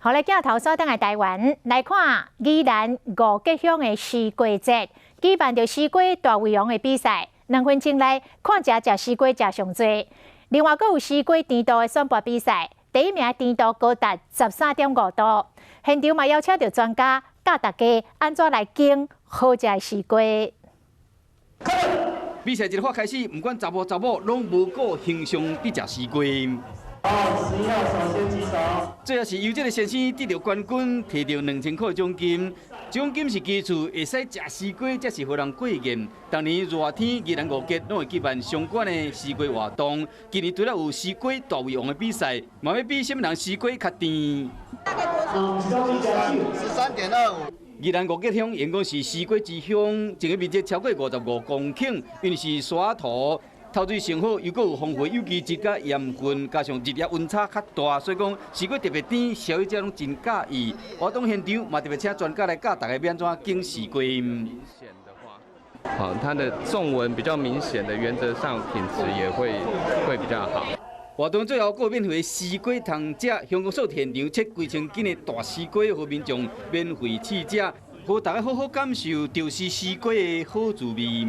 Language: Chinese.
好来，镜头所等的台湾来看宜兰五吉乡的西瓜节，举办着西瓜大胃王的比赛。2分钟内看食西瓜食上多。另外，阁有西瓜甜度的选拔比赛，第一名甜度高达13.5度。现场嘛邀请到专家教大家安怎来拣好食的西瓜。比赛一个发开始，不管查某拢无顾形象伫食西瓜。11号首先举手。最后是由这个先生得到冠军，摕到2000块奖金。奖金是基础，会使食西瓜，才是互人过瘾。当年热天，宜兰五吉拢会举办相关的西瓜活动。今年除了有西瓜大胃王的比赛，嘛要比什么人西瓜较甜。13.25。宜兰五吉乡员讲是西瓜之乡，整个面积超过55公顷，因为是沙土。透水上好，又阁有丰富有机质甲盐分，加上日夜温差较大，所以讲西瓜特别甜，消费者拢真介意。活动现场嘛特别请专家来教大家要安怎拣西瓜。好，它的纵纹比较明显的，原则上品质也会比较好。活动最后，还有免费西瓜通食，香港所现场切几千斤的大西瓜，互民众免费试食，互大家好好感受就是西瓜的好滋味。